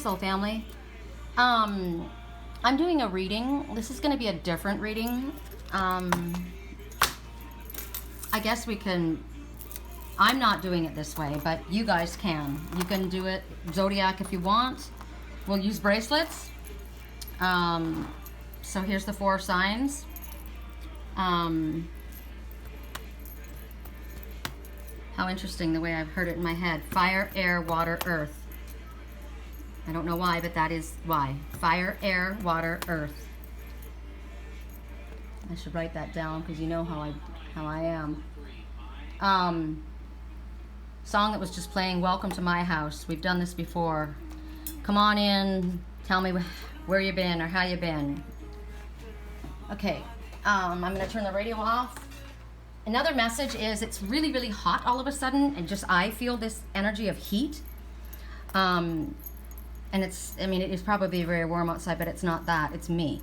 Soul Family. I'm doing a reading. This is going to be a different reading. I guess we can, I'm not doing it this way, but you guys can. You can do it Zodiac if you want. We'll use bracelets. So here's the 4 signs. How interesting the way I've heard it in my head. Fire, air, water, earth. I don't know why, but that is why. Fire, air, water, earth. I should write that down because you know how I am. Song that was just playing, Welcome to My House. We've done this before. Come on in, tell me where you been or how you been. Okay, I'm gonna turn the radio off. Another message is it's really, really hot all of a sudden, and just I feel this energy of heat. And it's, I mean, it is probably very warm outside, but it's not that, it's me.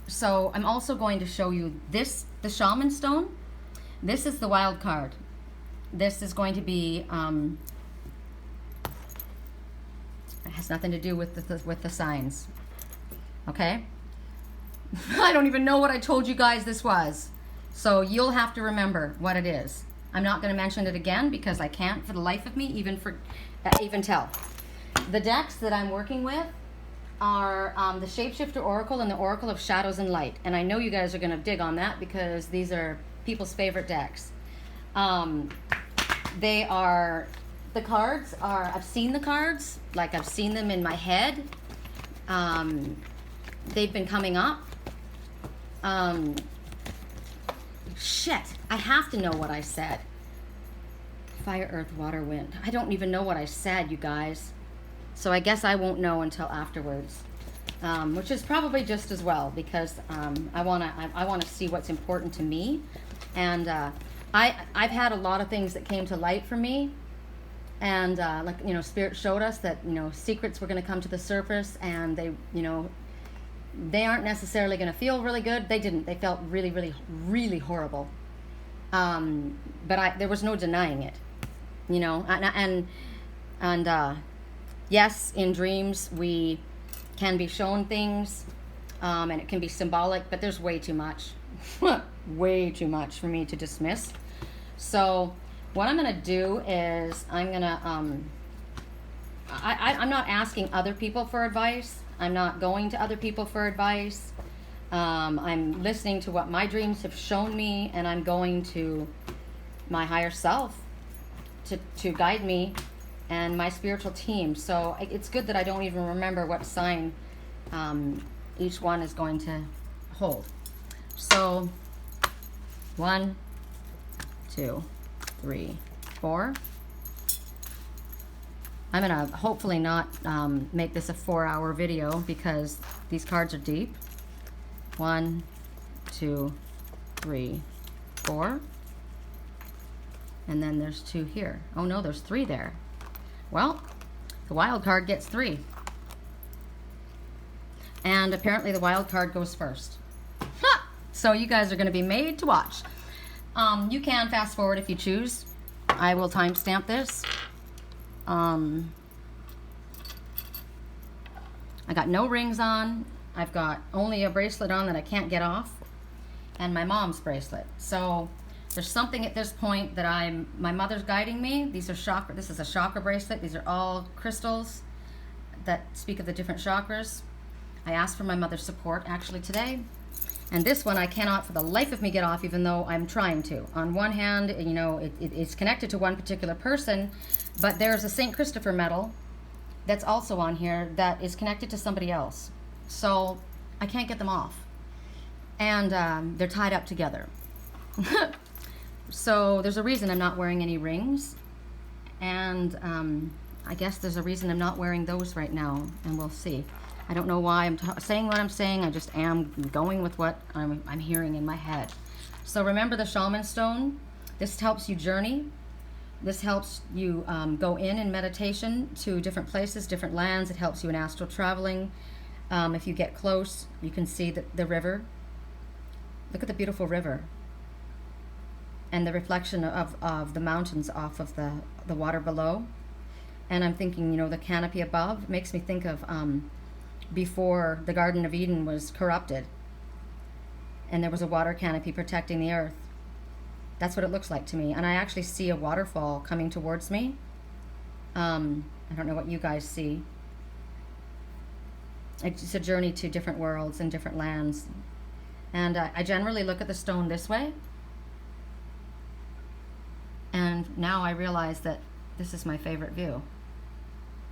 So I'm also going to show you this, the Shaman stone. This is the wild card. This is going to be, it has nothing to do with the signs. Okay? I don't even know what I told you guys this was. So you'll have to remember what it is. I'm not going to mention it again because I can't for the life of me even tell. The decks that I'm working with are the Shapeshifter Oracle and the Oracle of Shadows and Light. And I know you guys are going to dig on that because these are people's favorite decks. They are, the cards are, I've seen the cards, like I've seen them in my head. They've been coming up. Shit, I have to know what I said. Fire, earth, water, wind. I don't even know what I said, you guys. So I guess I won't know until afterwards, which is probably just as well because I wanna see what's important to me, and I've had a lot of things that came to light for me, and like, you know, Spirit showed us that, you know, secrets were going to come to the surface, and they, you know, they aren't necessarily going to feel really good. They didn't. They felt really, really, really horrible. But there was no denying it, you know. And yes, in dreams we can be shown things, and it can be symbolic. But there's way too much, way too much for me to dismiss. So what I'm going to do is I'm going to I'm not asking other people for advice. I'm not going to other people for advice. I'm listening to what my dreams have shown me, and I'm going to my higher self to guide me and my spiritual team. So it's good that I don't even remember what sign each one is going to hold. So 1, 2, 3, 4. I'm going to hopefully not make this a 4-hour video because these cards are deep. 1, 2, 3, 4. And then there's 2 here. Oh no, there's 3 there. Well, the wild card gets 3. And apparently the wild card goes first. Ha! So you guys are going to be made to watch. You can fast forward if you choose. I will timestamp this. I got no rings on. I've got only a bracelet on that I can't get off, and my mom's bracelet. So there's something at this point that my mother's guiding me. These are chakra. This is a chakra bracelet. These are all crystals that speak of the different chakras. I asked for my mother's support actually today. And this one I cannot for the life of me get off, even though I'm trying to. On one hand, you know, it's connected to one particular person, but there's a St. Christopher medal that's also on here that is connected to somebody else. So I can't get them off. And they're tied up together. So there's a reason I'm not wearing any rings. And I guess there's a reason I'm not wearing those right now, and we'll see. I don't know why I'm saying what I'm saying. I just am going with what I'm hearing in my head. So remember the Shaman stone. This helps you journey. This helps you go in meditation to different places, different lands. It helps you in astral traveling. If you get close, you can see the river. Look at the beautiful river. And the reflection of the mountains off of the water below. And I'm thinking, you know, the canopy above makes me think of before the Garden of Eden was corrupted and there was a water canopy protecting the earth. That's what it looks like to me. And I actually see a waterfall coming towards me. I don't know what you guys see. It's a journey to different worlds and different lands. And I generally look at the stone this way. And now I realize that this is my favorite view.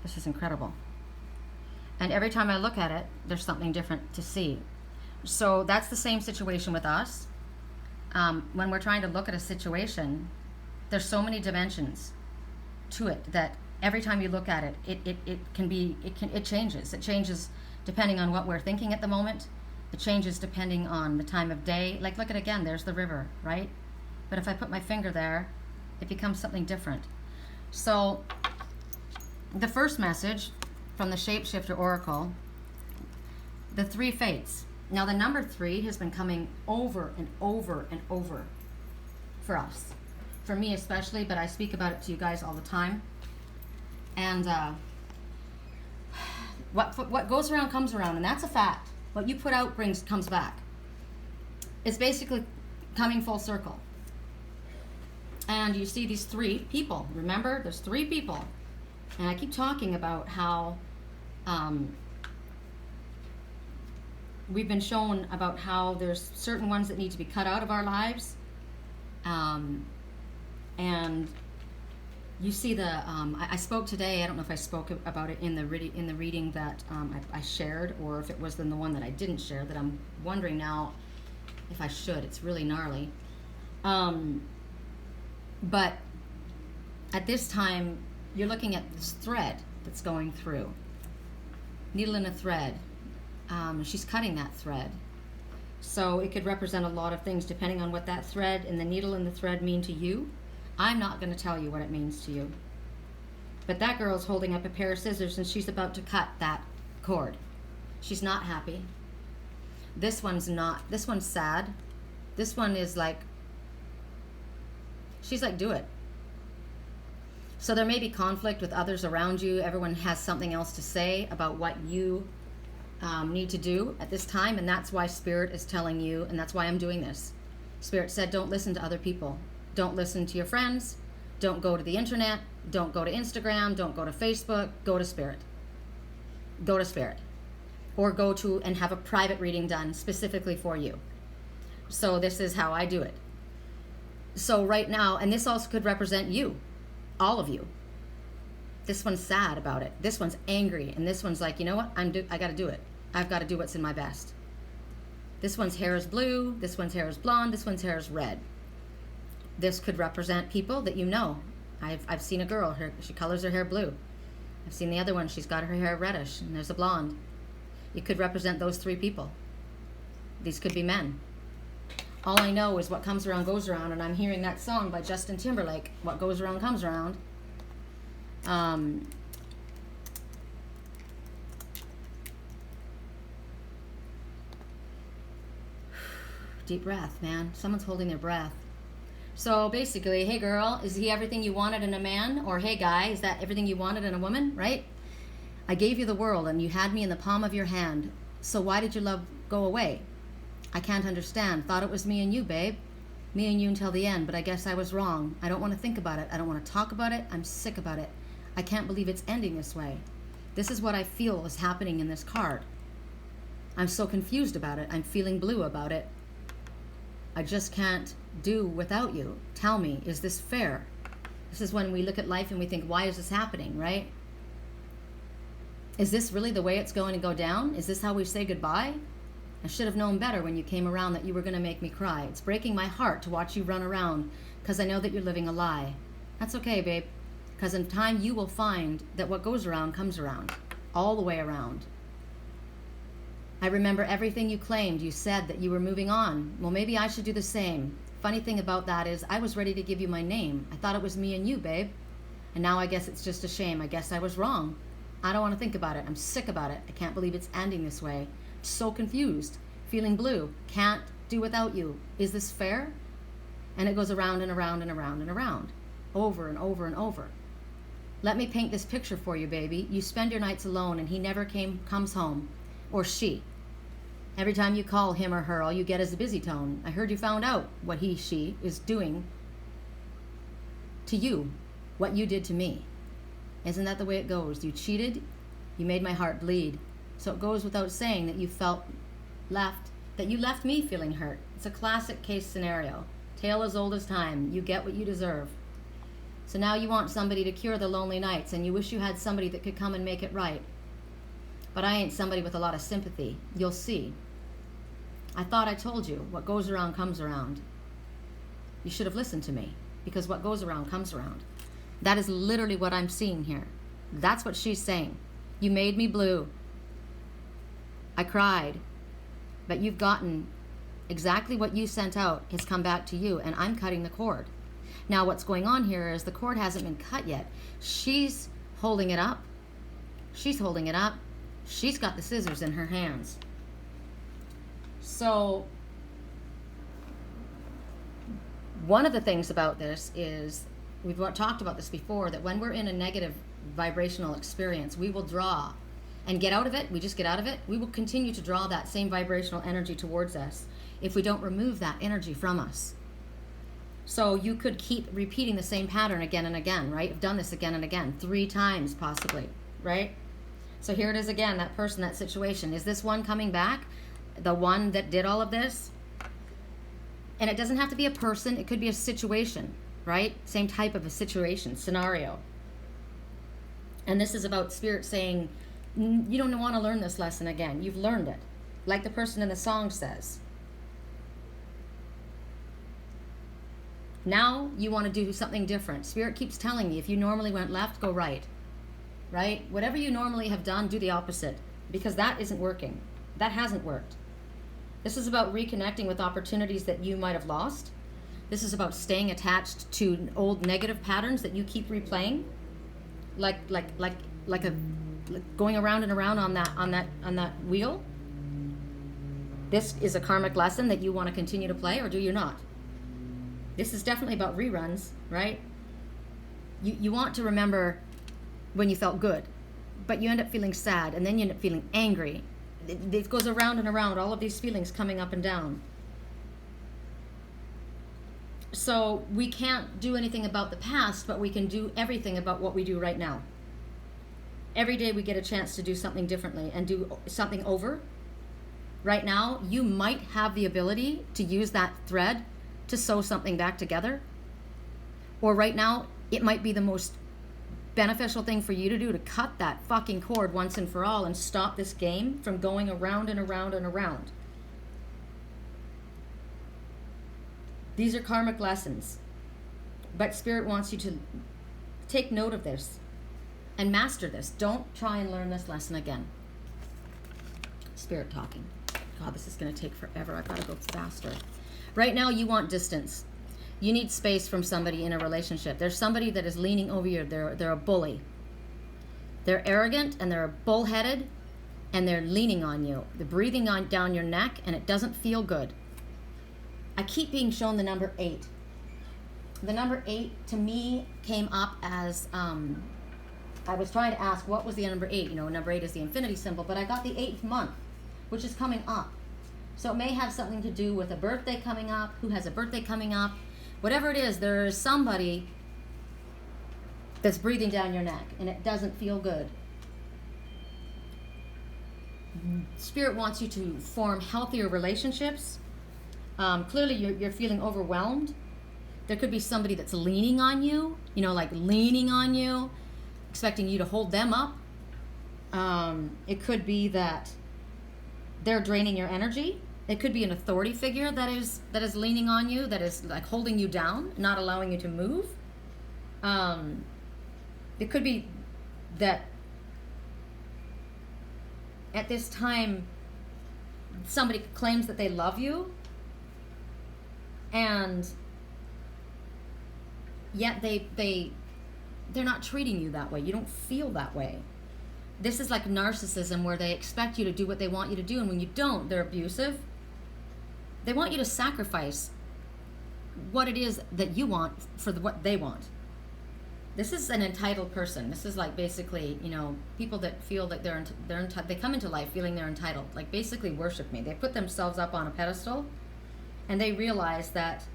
This is incredible. And every time I look at it, there's something different to see. So that's the same situation with us. When we're trying to look at a situation, there's so many dimensions to it that every time you look at it, it changes. It changes depending on what we're thinking at the moment. It changes depending on the time of day. Like, look at it again, there's the river, right? But if I put my finger there, it becomes something different. So the first message from the Shapeshifter Oracle, the 3 fates. Now the number 3 has been coming over and over and over for us. For me especially, but I speak about it to you guys all the time. And what goes around comes around, and that's a fact. What you put out comes back. It's basically coming full circle. And you see these 3 people. Remember, there's 3 people. And I keep talking about how we've been shown about how there's certain ones that need to be cut out of our lives. And you see the, I spoke today, I don't know if I spoke about it in the reading that I shared, or if it was in the one that I didn't share, that I'm wondering now if I should. It's really gnarly. But at this time, you're looking at this thread that's going through. Needle in a thread. She's cutting that thread. So it could represent a lot of things depending on what that thread and the needle and the thread mean to you. I'm not going to tell you what it means to you. But that girl's holding up a pair of scissors and she's about to cut that cord. She's not happy. This one's not. This one's sad. This one is like, she's like, do it. So there may be conflict with others around you. Everyone has something else to say about what you need to do at this time, and that's why Spirit is telling you, and that's why I'm doing this. Spirit said, don't listen to other people. Don't listen to your friends. Don't go to the internet. Don't go to Instagram. Don't go to Facebook. Go to Spirit. Go to Spirit. Or go to and have a private reading done specifically for you. So this is how I do it. So right now, and this also could represent you, all of you. This one's sad about it. This one's angry, and this one's like, you know what? I got to do it. I've got to do what's in my best. This one's hair is blue. This one's hair is blonde. This one's hair is red. This could represent people that you know. I've seen a girl. She colors her hair blue. I've seen the other one. She's got her hair reddish, and there's a blonde. It could represent those 3 people. These could be men. All I know is what comes around goes around, and I'm hearing that song by Justin Timberlake, What Goes Around Comes Around. Deep breath, man. Someone's holding their breath. So basically, hey girl, is he everything you wanted in a man? Or hey guy, is that everything you wanted in a woman, right? I gave you the world and you had me in the palm of your hand. So why did your love go away? I can't understand. Thought it was me and you, babe. Me and you until the end, but I guess I was wrong. I don't want to think about it. I don't want to talk about it. I'm sick about it. I can't believe it's ending this way. This is what I feel is happening in this card. I'm so confused about it. I'm feeling blue about it. I just can't do without you. Tell me, is this fair? This is when we look at life and we think, why is this happening, right? Is this really the way it's going to go down? Is this how we say goodbye? I should have known better when you came around that you were going to make me cry. It's breaking my heart to watch you run around because I know that you're living a lie. That's okay, babe, because in time you will find that what goes around comes around, all the way around. I remember everything you claimed. You said that you were moving on. Well, maybe I should do the same. Funny thing about that is I was ready to give you my name. I thought it was me and you, babe. And now I guess it's just a shame. I guess I was wrong. I don't want to think about it. I'm sick about it. I can't believe it's ending this way. So confused, feeling blue, can't do without you. Is this fair? And it goes around and around and around and around, over and over and over. Let me paint this picture for you, baby. You spend your nights alone and he never comes home, or she. Every time you call him or her, all you get is a busy tone. I heard you found out what she is doing to you, what you did to me. Isn't that the way it goes? You cheated, you made my heart bleed. So it goes without saying that you left me feeling hurt. It's a classic case scenario. Tale as old as time. You get what you deserve. So now you want somebody to cure the lonely nights, and you wish you had somebody that could come and make it right. But I ain't somebody with a lot of sympathy. You'll see. I thought I told you, what goes around comes around. You should have listened to me, because what goes around comes around. That is literally what I'm seeing here. That's what she's saying. You made me blue. I cried. But you've gotten exactly what you sent out has come back to you, and I'm cutting the cord. Now what's going on here is the cord hasn't been cut yet. She's holding it up. She's holding it up. She's got the scissors in her hands. So one of the things about this is, we've talked about this before, that when we're in a negative vibrational experience, we will draw and get out of it. We just get out of it. We will continue to draw that same vibrational energy towards us if we don't remove that energy from us. So you could keep repeating the same pattern again and again, right? You've done this again and again, 3 times possibly, right? So here it is again, that person, that situation. Is this one coming back? The one that did all of this? And it doesn't have to be a person. It could be a situation, right? Same type of a situation, scenario. And this is about Spirit saying, you don't want to learn this lesson again. You've learned it. Like the person in the song says. Now you want to do something different. Spirit keeps telling me, if you normally went left, go right. Right? Whatever you normally have done, do the opposite. Because that isn't working. That hasn't worked. This is about reconnecting with opportunities that you might have lost. This is about staying attached to old negative patterns that you keep replaying. Like going around and around on that wheel. This is a karmic lesson that you want to continue to play, or do you not? This is definitely about reruns, right? You want to remember when you felt good, but you end up feeling sad, and then you end up feeling angry. It goes around and around, all of these feelings coming up and down. So we can't do anything about the past, but we can do everything about what we do right now. Every day we get a chance to do something differently and do something over. Right now, you might have the ability to use that thread to sew something back together. Or right now, it might be the most beneficial thing for you to do to cut that fucking cord once and for all and stop this game from going around and around and around. These are karmic lessons. But Spirit wants you to take note of this and master this. Don't try and learn this lesson again. Spirit talking. God, this is going to take forever. I've got to go faster. Right now, you want distance. You need space from somebody in a relationship. There's somebody that is leaning over you. They're a bully. They're arrogant and they're bullheaded and they're leaning on you. They're breathing down your neck and it doesn't feel good. I keep being shown the number 8. The number 8 to me came up as, I was trying to ask what was the number 8. You know, number 8 is the infinity symbol, but I got the 8th month, which is coming up. So it may have something to do with a birthday coming up, who has a birthday coming up. Whatever it is, there is somebody that's breathing down your neck, and it doesn't feel good. Spirit wants you to form healthier relationships. Clearly, you're feeling overwhelmed. There could be somebody that's leaning on you, you know, like leaning on you, expecting you to hold them up. It could be that they're draining your energy. It could be an authority figure that is leaning on you, that is like holding you down, not allowing you to move. It could be that at this time somebody claims that they love you, and yet they're not treating you that way. You don't feel that way. This is like narcissism, where they expect you to do what they want you to do, and when you don't, they're abusive. They want you to sacrifice what it is that you want for what they want. This is an entitled person. This is like basically, you know, people that feel that they come into life feeling they're entitled. Like basically worship me. They put themselves up on a pedestal and they realize that,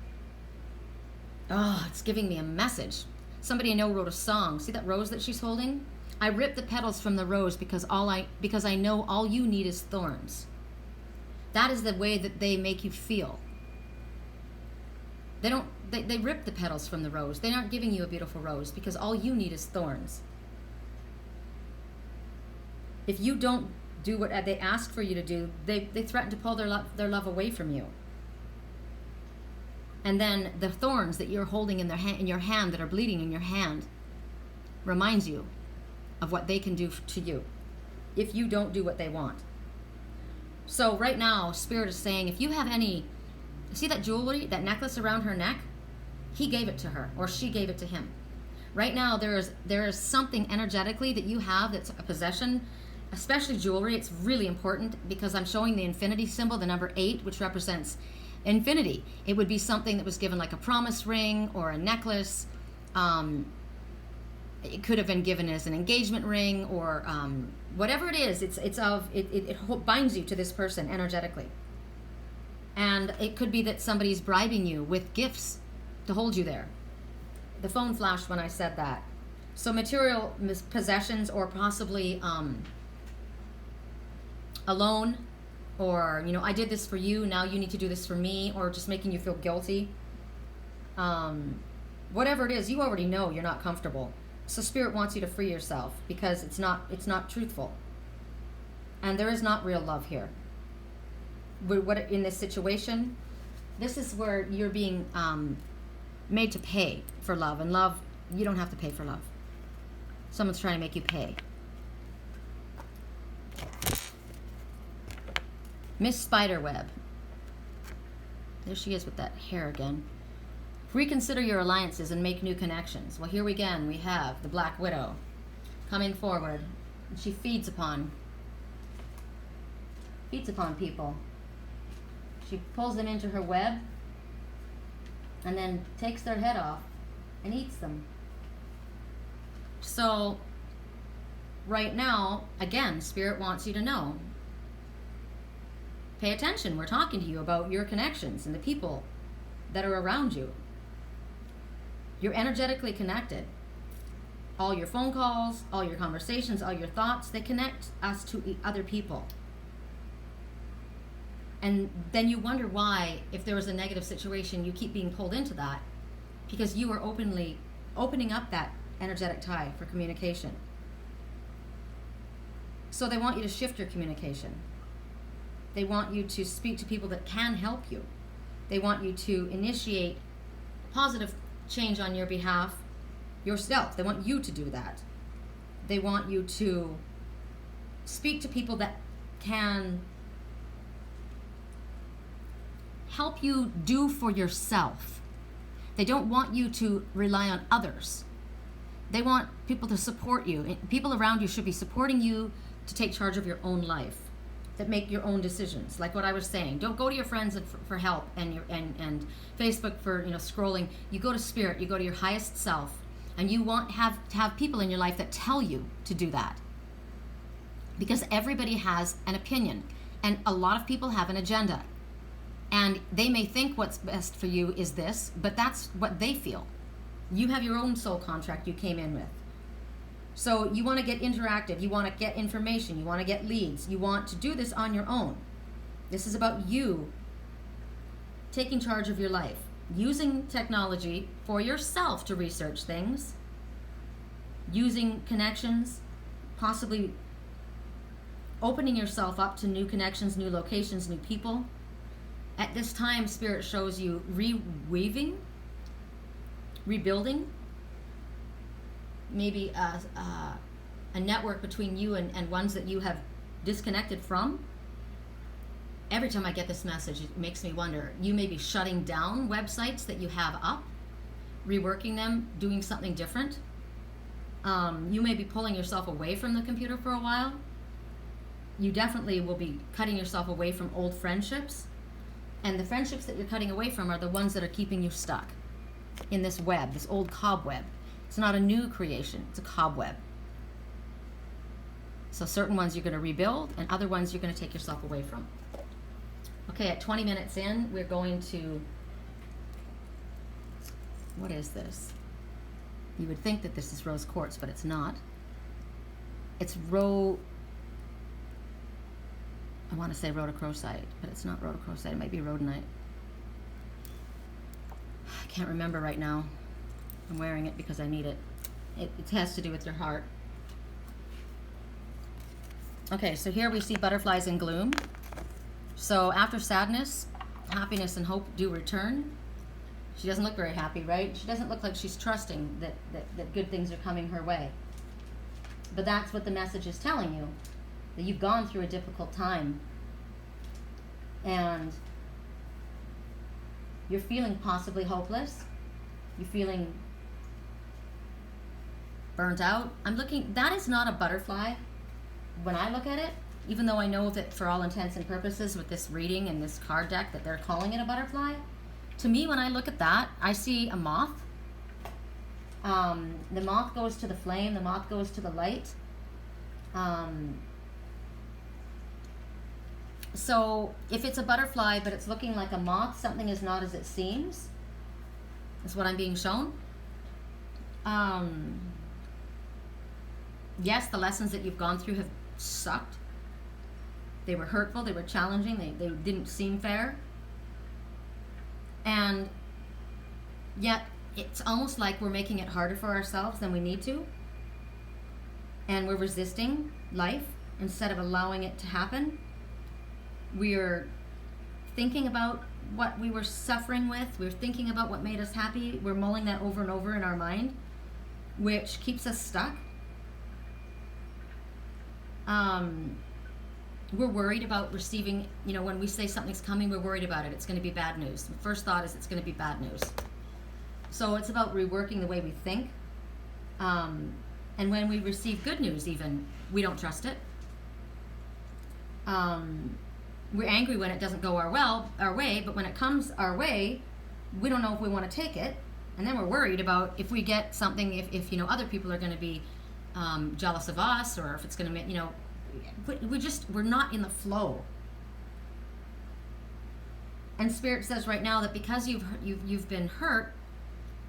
oh, it's giving me a message. Somebody I know wrote a song. See that rose that she's holding? I ripped the petals from the rose because I know all you need is thorns. That is the way that they make you feel. They rip the petals from the rose. They aren't giving you a beautiful rose because all you need is thorns. If you don't do what they ask for you to do, they threaten to pull their love away from you. And then the thorns that you're holding in your hand that are bleeding in your hand reminds you of what they can do to you if you don't do what they want. So right now, Spirit is saying, if you have any, see that jewelry, that necklace around her neck? He gave it to her, or she gave it to him. Right now, there is something energetically that you have that's a possession, especially jewelry. It's really important because I'm showing the infinity symbol, the number 8, which represents infinity. It would be something that was given like a promise ring or a necklace. It could have been given as an engagement ring or whatever it is. It binds you to this person energetically. And it could be that somebody's bribing you with gifts to hold you there. The phone flashed when I said that. So material possessions, or possibly a loan, or, you know, I did this for you, now you need to do this for me, or just making you feel guilty. Whatever it is, you already know you're not comfortable. So Spirit wants you to free yourself because it's not truthful. And there is not real love here. What in this situation, this is where you're being made to pay for love, and love, you don't have to pay for love. Someone's trying to make you pay. Miss Spiderweb. There she is with that hair again. Reconsider your alliances and make new connections. Well, here again we have the Black Widow coming forward. She feeds upon people. She pulls them into her web and then takes their head off and eats them. So right now, again, Spirit wants you to know. Pay attention. We're talking to you about your connections and the people that are around you. You're energetically connected. All your phone calls, all your conversations, all your thoughts, they connect us to other people. And then you wonder why, if there was a negative situation, you keep being pulled into that, because you are opening up that energetic tie for communication. So they want you to shift your communication. They want you to speak to people that can help you. They want you to initiate positive change on your behalf yourself. They want you to do that. They want you to speak to people that can help you do for yourself. They don't want you to rely on others. They want people to support you. People around you should be supporting you to take charge of your own life, that make your own decisions. Like what I was saying, don't go to your friends for help and Facebook for scrolling. You go to Spirit. You go to your highest self, and you want to have people in your life that tell you to do that. Because everybody has an opinion, and a lot of people have an agenda. And they may think what's best for you is this, but that's what they feel. You have your own soul contract you came in with. So you want to get interactive, you want to get information, you want to get leads, you want to do this on your own. This is about you taking charge of your life, using technology for yourself to research things, using connections, possibly opening yourself up to new connections, new locations, new people. At this time, Spirit shows you reweaving, rebuilding, maybe a network between you and ones that you have disconnected from. Every time I get this message, it makes me wonder, you may be shutting down websites that you have up, reworking them, doing something different. You may be pulling yourself away from the computer for a while. You definitely will be cutting yourself away from old friendships. And the friendships that you're cutting away from are the ones that are keeping you stuck in this web, this old cobweb. It's not a new creation. It's a cobweb. So certain ones you're going to rebuild, and other ones you're going to take yourself away from. Okay, at 20 minutes in, we're going to... What is this? You would think that this is rose quartz, but it's not. It's I want to say rhodocrocite, but it's not rhodocrocite. It might be rhodonite. I can't remember right now. I'm wearing it because I need it. It has to do with your heart. Okay, so here we see butterflies in gloom. So after sadness, happiness and hope do return. She doesn't look very happy, right? She doesn't look like she's trusting that good things are coming her way. But that's what the message is telling you, that you've gone through a difficult time. And you're feeling possibly hopeless. You're feeling burnt out. That is not a butterfly when I look at it, even though I know that for all intents and purposes with this reading and this card deck that they're calling it a butterfly. To me, when I look at that, I see a moth. The moth goes to the flame, the moth goes to the light. So if it's a butterfly but it's looking like a moth, something is not as it seems, is what I'm being shown. Yes, the lessons that you've gone through have sucked. They were hurtful, they were challenging, they didn't seem fair. And yet it's almost like we're making it harder for ourselves than we need to. And we're resisting life instead of allowing it to happen. We're thinking about what we were suffering with. We're thinking about what made us happy. We're mulling that over and over in our mind, which keeps us stuck. We're worried about receiving, when we say something's coming, we're worried about it. It's going to be bad news. The first thought is it's going to be bad news. So it's about reworking the way we think. And when we receive good news even, we don't trust it. We're angry when it doesn't go our way, but when it comes our way, we don't know if we want to take it. And then we're worried about if we get something, if other people are going to be jealous of us, or if it's going to, we're not in the flow. And Spirit says right now that because you've been hurt,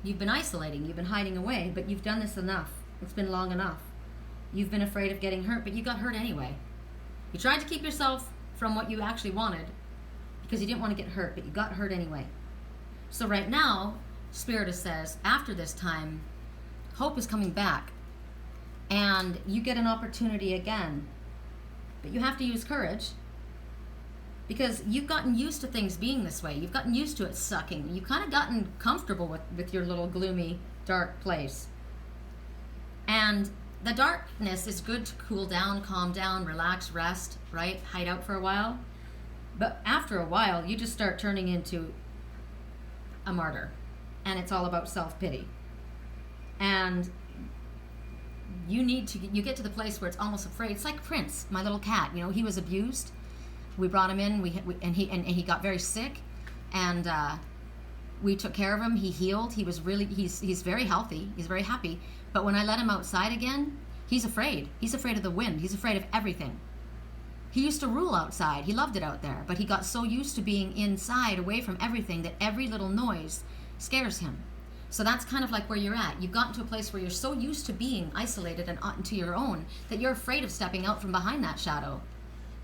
you've been isolating, you've been hiding away, but you've done this enough. It's been long enough. You've been afraid of getting hurt, but you got hurt anyway. You tried to keep yourself from what you actually wanted because you didn't want to get hurt, but you got hurt anyway. So right now, Spirit says, after this time, hope is coming back, and you get an opportunity again. But you have to use courage, because you've gotten used to things being this way. You've gotten used to it sucking. You've kind of gotten comfortable with your little gloomy, dark place. And the darkness is good to cool down, calm down, relax, rest, right? Hide out for a while. But after a while, you just start turning into a martyr. And it's all about self-pity. And you get to the place where it's almost afraid. It's like Prince, my little cat. He was abused. We brought him in, and he got very sick, and we took care of him. He healed. He's very healthy. He's very happy. But when I let him outside again, he's afraid. He's afraid of the wind. He's afraid of everything. He used to rule outside. He loved it out there, but he got so used to being inside, away from everything, that every little noise scares him. So that's kind of like where you're at. You've gotten to a place where you're so used to being isolated and onto your own that you're afraid of stepping out from behind that shadow,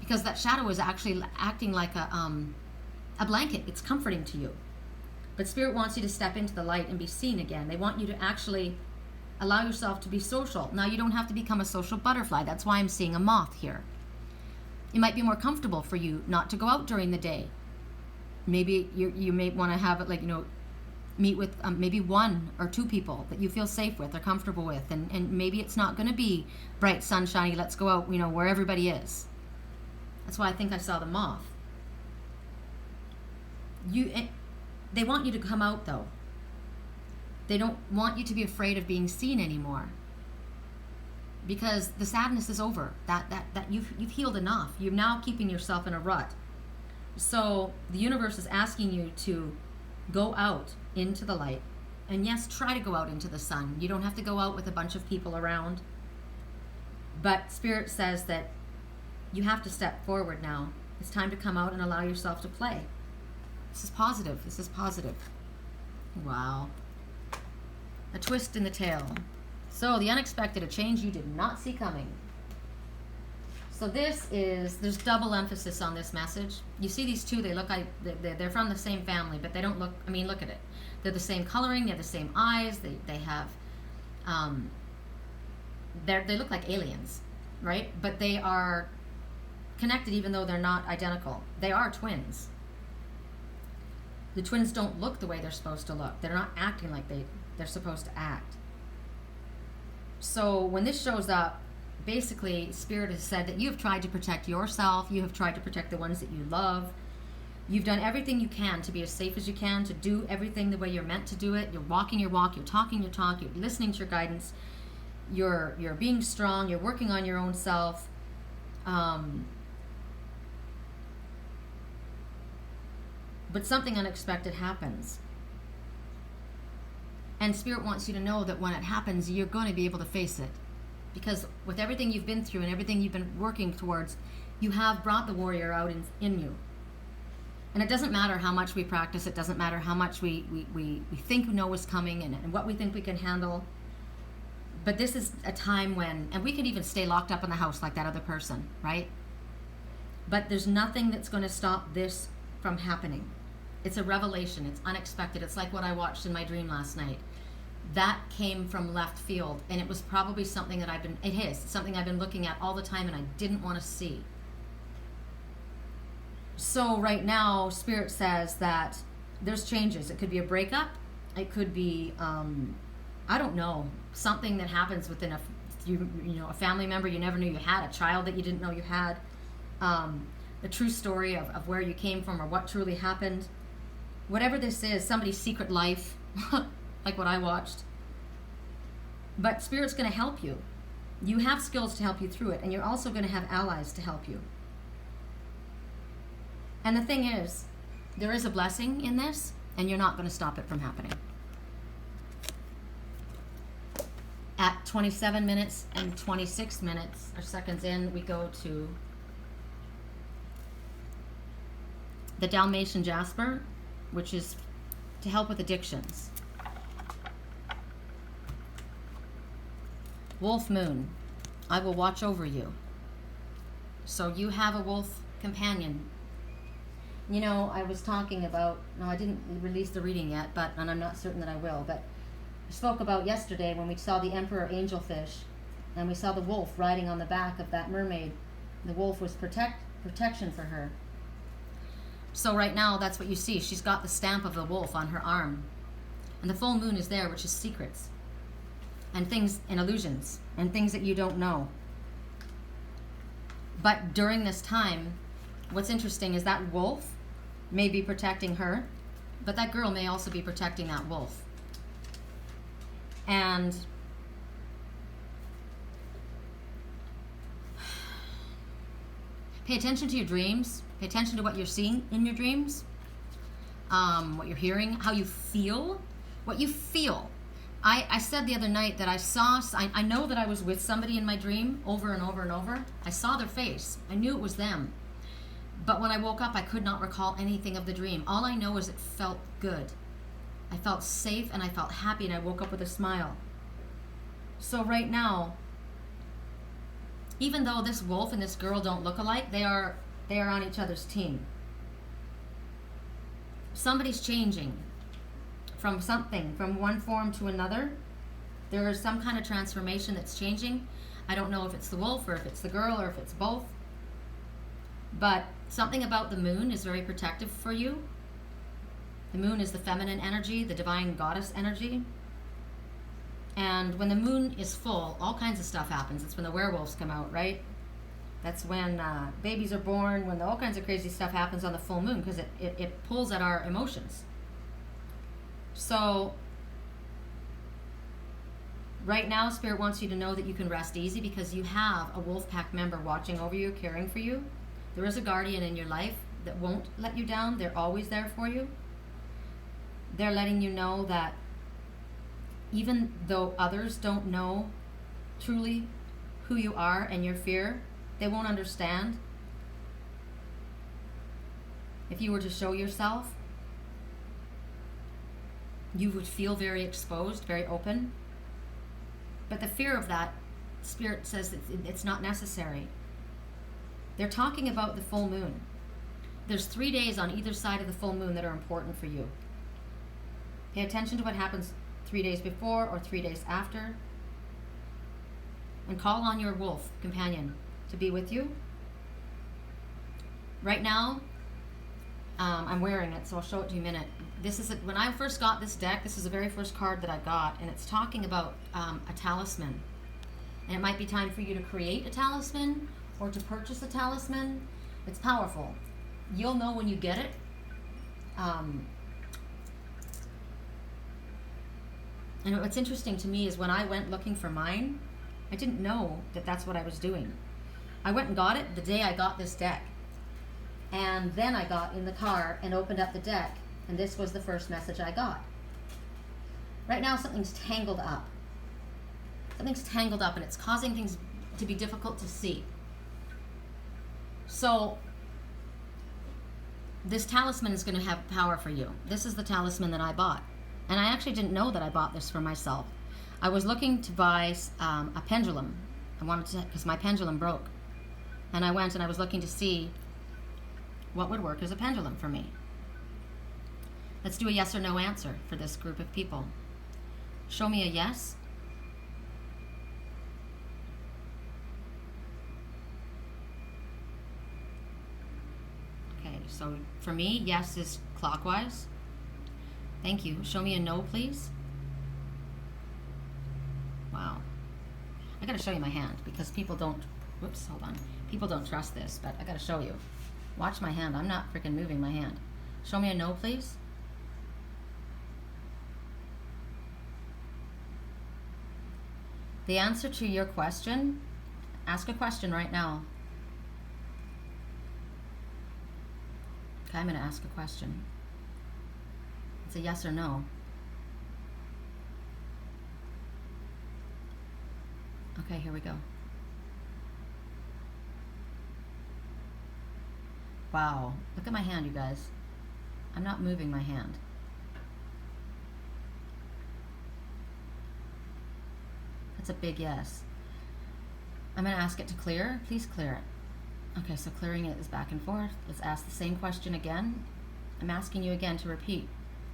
because that shadow is actually acting like a blanket. It's comforting to you. But Spirit wants you to step into the light and be seen again. They want you to actually allow yourself to be social. Now, you don't have to become a social butterfly. That's why I'm seeing a moth here. It might be more comfortable for you not to go out during the day. Maybe you may want to have it meet with maybe one or two people that you feel safe with or comfortable with, and maybe it's not going to be bright, sunshiny, let's go out, where everybody is. That's why I think I saw the moth. They want you to come out, though. They don't want you to be afraid of being seen anymore, because the sadness is over. That you've healed enough. You're now keeping yourself in a rut. So the universe is asking you to go out into the light And yes, try to go out into the sun. You don't have to go out with a bunch of people around. But Spirit says that you have to step forward now. It's time to come out and allow yourself to play. This is positive. This is positive. Wow. A twist in the tail. So the unexpected, a change you did not see coming. So this is, there's double emphasis on this message. You see these two, they look like, they're from the same family, but they don't look, I mean, look at it. They're the same coloring, they have the same eyes, they have, they look like aliens, right? But they are connected even though they're not identical. They are twins. The twins don't look the way they're supposed to look. They're not acting like they're supposed to act. So when this shows up, basically Spirit has said that you have tried to protect yourself, you have tried to protect the ones that you love. You've done everything you can to be as safe as you can, to do everything the way you're meant to do it. You're walking your walk, you're talking your talk, you're listening to your guidance, you're being strong, you're working on your own self. But something unexpected happens. And Spirit wants you to know that when it happens, you're going to be able to face it. Because with everything you've been through and everything you've been working towards, you have brought the warrior out in you. And it doesn't matter how much we practice, it doesn't matter how much we think we know is coming and what we think we can handle. But this is a time when, and we could even stay locked up in the house like that other person, right? But there's nothing that's going to stop this from happening. It's a revelation, it's unexpected. It's like what I watched in my dream last night. That came from left field, and it was probably something that something I've been looking at all the time and I didn't want to see. So right now, Spirit says that there's changes. It could be a breakup. It could be, I don't know, something that happens within a family member you never knew you had, a child that you didn't know you had, the true story of where you came from or what truly happened. Whatever this is, somebody's secret life, like what I watched. But Spirit's going to help you. You have skills to help you through it, and you're also going to have allies to help you. And the thing is, there is a blessing in this, and you're not going to stop it from happening. At 27 minutes and 26 minutes, or seconds in, we go to the Dalmation Jasper, which is to help with addictions. Wolf Moon, I will watch over you. So you have a wolf companion. You know, I was talking about, no, I didn't release the reading yet, and I'm not certain that I will, but I spoke about yesterday when we saw the emperor angelfish and we saw the wolf riding on the back of that mermaid. The wolf was protection for her. So right now, that's what you see. She's got the stamp of the wolf on her arm. And the full moon is there, which is secrets and things and illusions and things that you don't know. But during this time, what's interesting is that wolf may be protecting her, but that girl may also be protecting that wolf. And pay attention to your dreams. Pay attention to what you're seeing in your dreams, what you're hearing, how you feel, what you feel. I said the other night that I know that I was with somebody in my dream over and over and over. I saw their face. I knew it was them. But when I woke up, I could not recall anything of the dream. All I know is it felt good. I felt safe and I felt happy, and I woke up with a smile. So right now, even though this wolf and this girl don't look alike, they are on each other's team. Somebody's changing from one form to another. There is some kind of transformation that's changing. I don't know if it's the wolf or if it's the girl or if it's both. But something about the moon is very protective for you. The moon is the feminine energy, the divine goddess energy. And when the moon is full, all kinds of stuff happens. It's when the werewolves come out, right? That's when babies are born, when all kinds of crazy stuff happens on the full moon, because it pulls at our emotions. So right now, Spirit wants you to know that you can rest easy because you have a wolf pack member watching over you, caring for you. There is a guardian in your life that won't let you down. They're always there for you. They're letting you know that even though others don't know truly who you are and your fear, they won't understand. If you were to show yourself, you would feel very exposed, very open. But the fear of that, Spirit says that it's not necessary. They're talking about the full moon. There's 3 days on either side of the full moon that are important for you. Pay attention to what happens 3 days before or 3 days after. And call on your wolf companion to be with you. Right now, I'm wearing it, so I'll show it to you in a minute. This is when I first got this deck, this is the very first card that I got, and it's talking about a talisman. And it might be time for you to create a talisman or to purchase a talisman. It's powerful. You'll know when you get it. And what's interesting to me is when I went looking for mine, I didn't know that that's what I was doing. I went and got it the day I got this deck. And then I got in the car and opened up the deck, and this was the first message I got. Right now something's tangled up. Something's tangled up and it's causing things to be difficult to see. So this talisman is going to have power for you. This is the talisman that I bought. And I actually didn't know that I bought this for myself. I was looking to buy a pendulum. I wanted to, because my pendulum broke. And I went and I was looking to see what would work as a pendulum for me. Let's do a yes or no answer for this group of people. Show me a yes. Okay, so for me, yes is clockwise. Thank you. Show me a no, please. Wow. I gotta show you my hand because people don't, whoops, hold on. People don't trust this, but I gotta show you. Watch my hand. I'm not freaking moving my hand. Show me a no, please. The answer to your question, ask a question right now. Okay, I'm going to ask a question. It's a yes or no. Okay, here we go. Wow, look at my hand, you guys. I'm not moving my hand. That's a big yes. I'm going to ask it to clear. Please clear it. Okay, so clearing it is back and forth. Let's ask the same question again. I'm asking you again to repeat.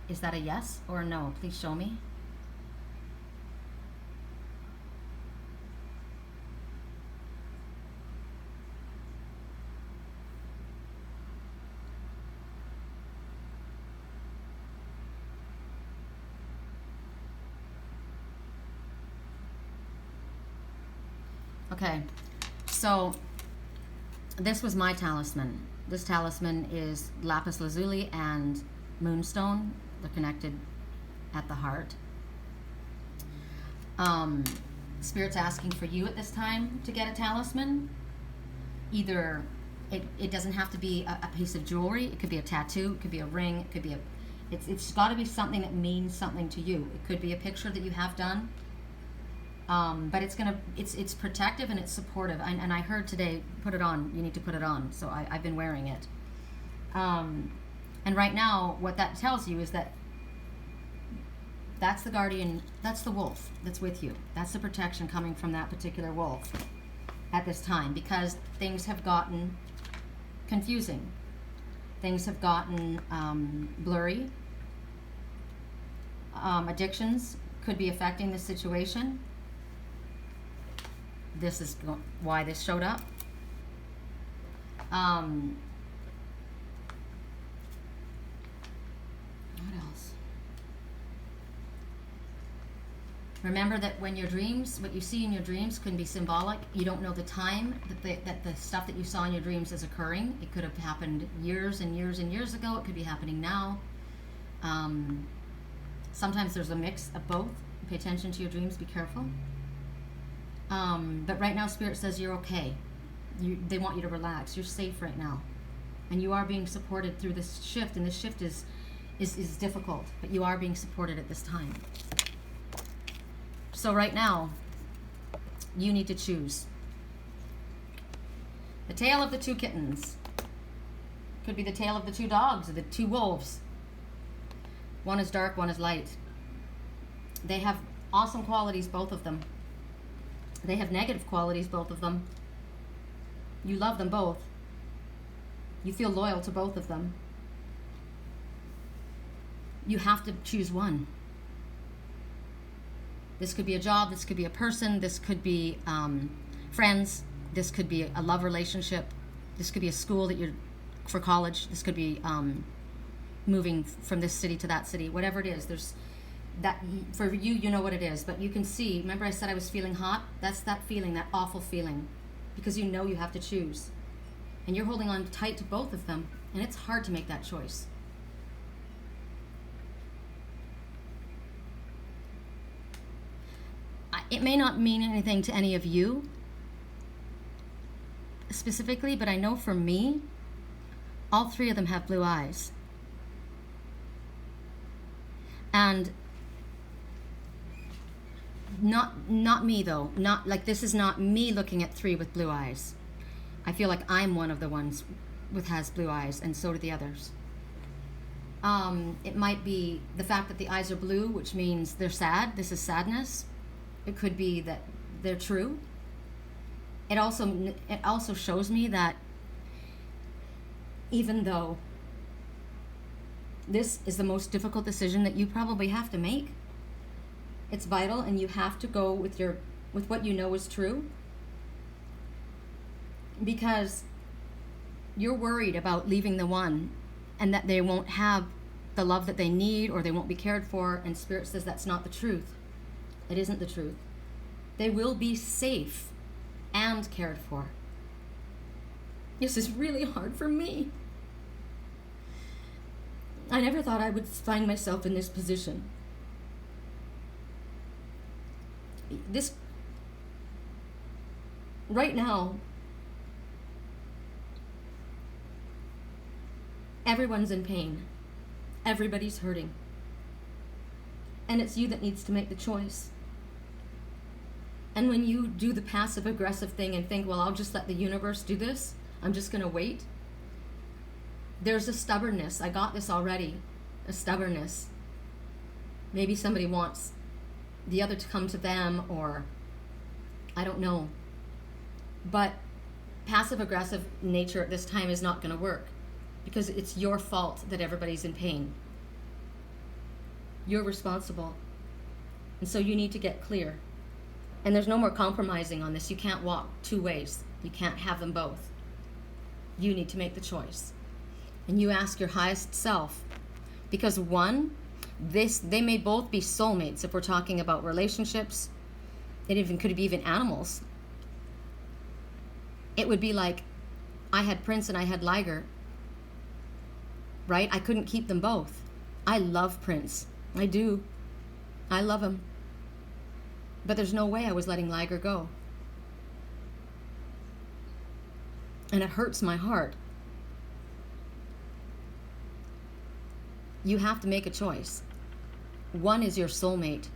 Is that a yes or a no? Please show me. Okay, so this was my talisman. This talisman is lapis lazuli and moonstone. They're connected at the heart. Spirit's asking for you at this time to get a talisman. Either it doesn't have to be a piece of jewelry. It could be a tattoo. It could be a ring. It could be it's got to be something that means something to you. It could be a picture that you have done. But it's protective and it's supportive. And I heard today, put it on. You need to put it on. So I've been wearing it. And right now, what that tells you is that that's the guardian, that's the wolf that's with you. That's the protection coming from that particular wolf at this time, because things have gotten confusing. Things have gotten blurry. Addictions could be affecting the situation. This is why this showed up. What else? Remember that when your dreams, what you see in your dreams can be symbolic. You don't know the time that the stuff that you saw in your dreams is occurring. It could have happened years and years and years ago. It could be happening now. Sometimes there's a mix of both. Pay attention to your dreams. Be careful. But right now, Spirit says you're okay. They want you to relax. You're safe right now. And you are being supported through this shift. And this shift is difficult. But you are being supported at this time. So right now, you need to choose. The tale of the two kittens. Could be the tale of the two dogs or the two wolves. One is dark, one is light. They have awesome qualities, both of them. They have negative qualities, both of them. You love them both. You feel loyal to both of them. You have to choose one. This could be a job, this could be a person, this could be friends, this could be a love relationship, this could be a school that you're for college, this could be moving from this city to that city, whatever it is. There's that for you, you know what it is, but you can see, remember I said I was feeling hot? That's that feeling, that awful feeling, because you know you have to choose. And you're holding on tight to both of them, and it's hard to make that choice. It may not mean anything to any of you specifically, but I know for me, all three of them have blue eyes. And not me though. Not like, this is not me looking at three with blue eyes. I feel like I'm one of the ones with has blue eyes, and so do the others. It might be the fact that the eyes are blue, which means they're sad. This is sadness. It could be that they're true. It also shows me that even though this is the most difficult decision that you probably have to make, it's vital, and you have to go with what you know is true, because you're worried about leaving the one and that they won't have the love that they need, or they won't be cared for, and Spirit says that's not the truth. It isn't the truth. They will be safe and cared for. This is really hard for me. I never thought I would find myself in this position. Right now, everyone's in pain. Everybody's hurting. And it's you that needs to make the choice. And when you do the passive-aggressive thing and think, well, I'll just let the universe do this, I'm just going to wait, there's a stubbornness. I got this already. A stubbornness. Maybe somebody wants the other to come to them, or I don't know. But passive-aggressive nature at this time is not going to work, because it's your fault that everybody's in pain. You're responsible. And so you need to get clear. And there's no more compromising on this. You can't walk two ways. You can't have them both. You need to make the choice. And you ask your highest self, because they may both be soulmates if we're talking about relationships. It even could be even animals. It would be like, I had Prince and I had Liger, right? I couldn't keep them both. I love Prince. I do. I love him. But there's no way I was letting Liger go. And it hurts my heart. You have to make a choice. One is your soulmate,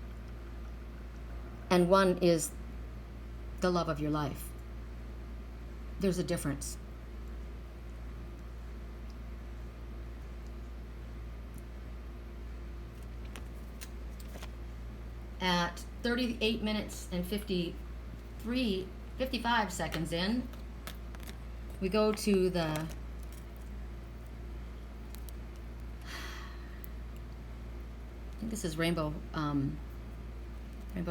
and one is the love of your life. There's a difference. At 38 minutes and 55 seconds in, we go to the I think this is Rainbow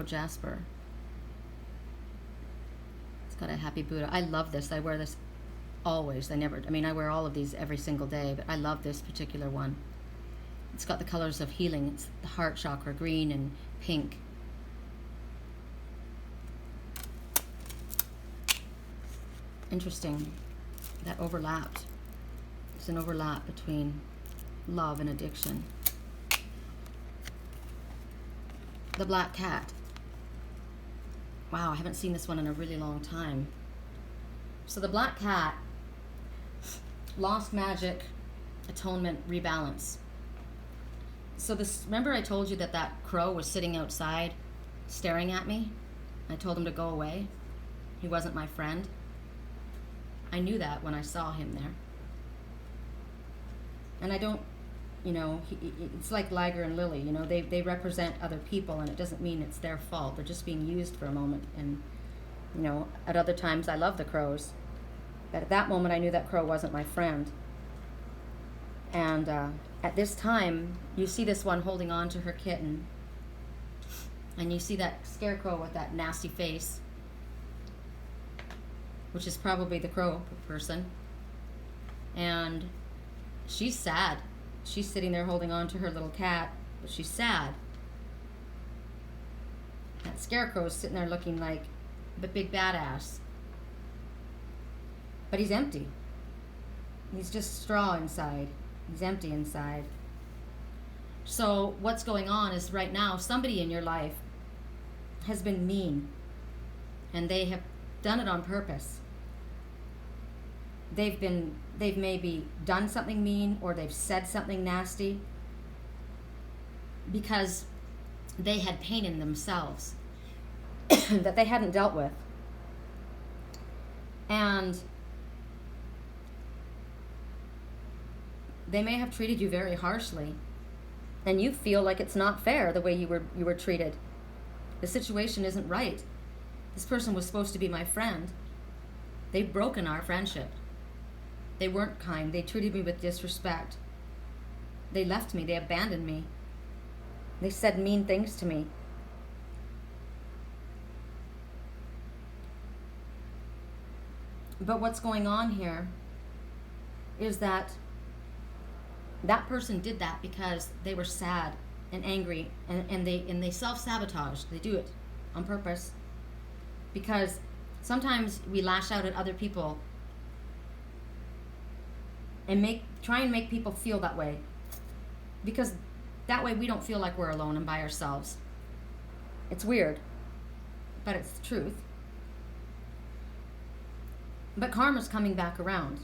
Jasper. It's got a happy Buddha. I love this. I wear this always. I wear all of these every single day, but I love this particular one. It's got the colors of healing. It's the heart chakra, green and pink. Interesting. That overlapped. There's an overlap between love and addiction. The black cat. Wow, I haven't seen this one in a really long time. So the black cat, lost magic, atonement, rebalance. So this, remember I told you that crow was sitting outside staring at me. I told him to go away. He wasn't my friend. I knew that when I saw him there. And I don't, you know, it's like Liger and Lily, you know, they represent other people, and it doesn't mean it's their fault. They're just being used for a moment. And, you know, at other times I love the crows. But at that moment I knew that crow wasn't my friend. And at this time, you see this one holding on to her kitten. And you see that scarecrow with that nasty face, which is probably the crow person. And she's sad. She's sitting there holding on to her little cat, but she's sad. That scarecrow is sitting there looking like the big badass. But he's empty. He's just straw inside. He's empty inside. So what's going on is right now somebody in your life has been mean, and they have done it on purpose. They've maybe done something mean, or they've said something nasty because they had pain in themselves that they hadn't dealt with. And they may have treated you very harshly, and you feel like it's not fair the way you were treated. The situation isn't right. This person was supposed to be my friend. They've broken our friendship. They weren't kind. They treated me with disrespect. They left me. They abandoned me. They said mean things to me. But what's going on here is that person did that because they were sad and angry, and they self-sabotage. They do it on purpose, because sometimes we lash out at other people and try and make people feel that way, because that way we don't feel like we're alone and by ourselves. It's weird, but it's the truth. But karma's coming back around.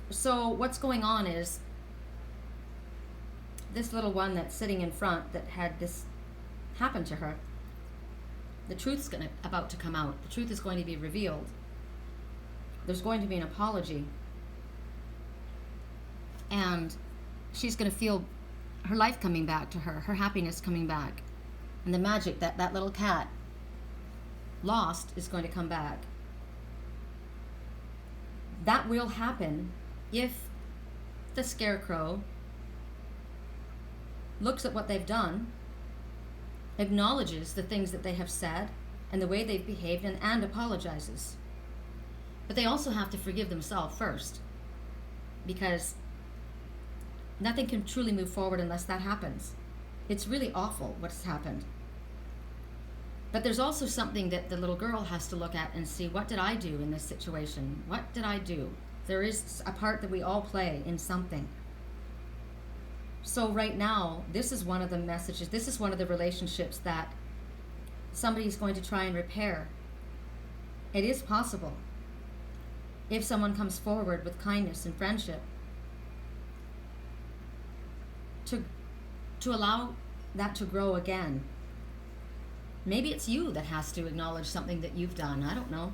So what's going on is this little one that's sitting in front that had this happen to her, the truth's about to come out. The truth is going to be revealed. There's going to be an apology. And she's going to feel her life coming back to her, her happiness coming back. And the magic that little cat lost is going to come back. That will happen if the scarecrow looks at what they've done, acknowledges the things that they have said and the way they've behaved, and apologizes. But they also have to forgive themselves first, because nothing can truly move forward unless that happens. It's really awful what's happened. But there's also something that the little girl has to look at and see, what did I do in this situation? What did I do? There is a part that we all play in something. So right now, this is one of the messages, this is one of the relationships that somebody's going to try and repair. It is possible, if someone comes forward with kindness and friendship, to allow that to grow again. Maybe it's you that has to acknowledge something that you've done. I don't know.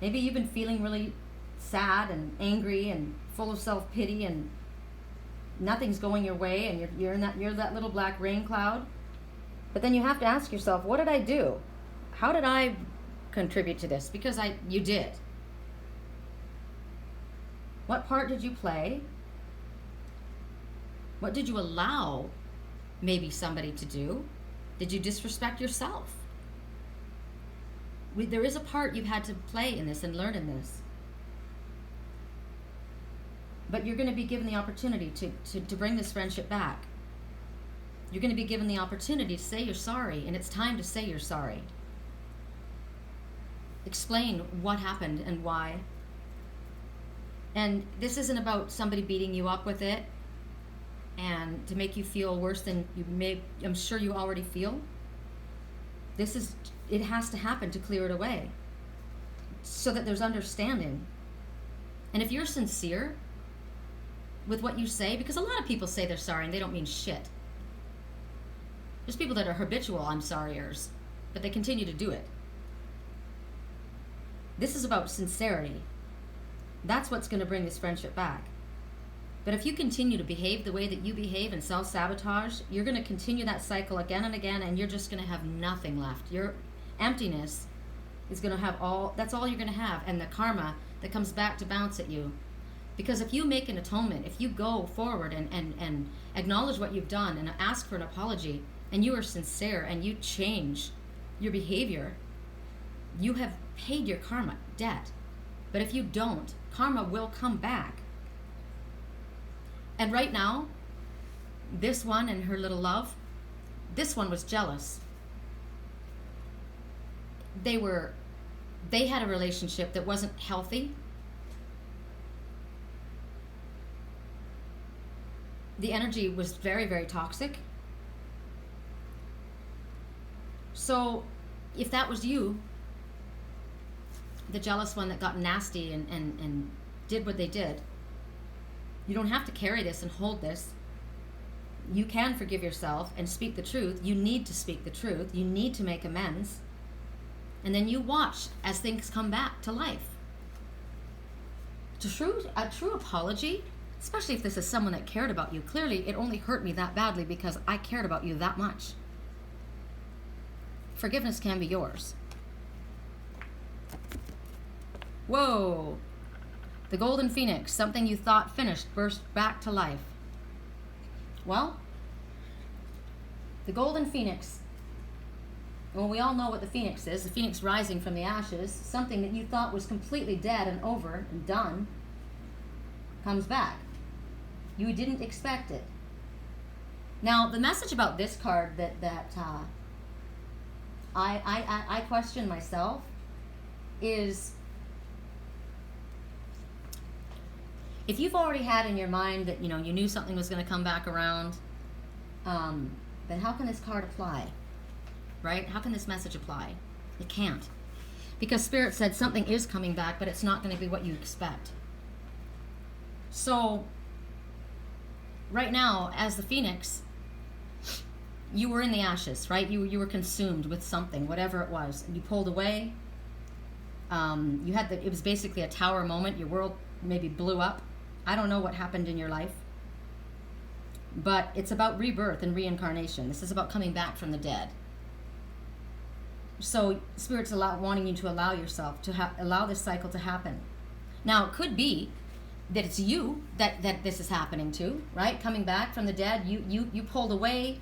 Maybe you've been feeling really sad and angry and full of self-pity, and nothing's going your way, and you're that little black rain cloud. But then you have to ask yourself, what did I do? How did I contribute to this? Because you did. What part did you play? What did you allow maybe somebody to do? Did you disrespect yourself? There is a part you've had to play in this and learn in this. But you're going to be given the opportunity to bring this friendship back. You're going to be given the opportunity to say you're sorry, and it's time to say you're sorry. Explain what happened and why. And this isn't about somebody beating you up with it and to make you feel worse than I'm sure you already feel. It has to happen to clear it away, so that there's understanding. And if you're sincere with what you say, because a lot of people say they're sorry and they don't mean shit. There's people that are habitual I'm sorryers, but they continue to do it. This is about sincerity. That's what's going to bring this friendship back. But if you continue to behave the way that you behave and self-sabotage, you're going to continue that cycle again and again, and you're just going to have nothing left. Your emptiness is going to have that's all you're going to have, and the karma that comes back to bounce at you. Because if you make an atonement, if you go forward and acknowledge what you've done and ask for an apology, and you are sincere and you change your behavior, you have paid your karma debt. But if you don't, karma will come back. And right now, this one and her little love, this one was jealous. They had a relationship that wasn't healthy. The energy was very, very toxic. So if that was you, the jealous one that got nasty and did what they did, you don't have to carry this and hold this. You can forgive yourself and speak the truth. You need to speak the truth. You need to make amends. And then you watch as things come back to life. A true apology, especially if this is someone that cared about you. Clearly, it only hurt me that badly because I cared about you that much. Forgiveness can be yours. Whoa. The Golden Phoenix, something you thought finished, burst back to life. Well, the Golden Phoenix, well, we all know what the Phoenix is. The Phoenix rising from the ashes, something that you thought was completely dead and over and done, comes back. You didn't expect it. Now, the message about this card that I question myself is, if you've already had in your mind that you knew something was going to come back around, then how can this card apply? Right? How can this message apply? It can't. Because Spirit said something is coming back, but it's not going to be what you expect. So, right now, as the Phoenix, you were in the ashes, right? You were consumed with something, whatever it was. You pulled away. It was basically a tower moment. Your world maybe blew up. I don't know what happened in your life. But it's about rebirth and reincarnation. This is about coming back from the dead. So Spirit's wanting you to allow yourself to allow this cycle to happen. Now, it could be that it's you that this is happening to, right? Coming back from the dead, you pulled away,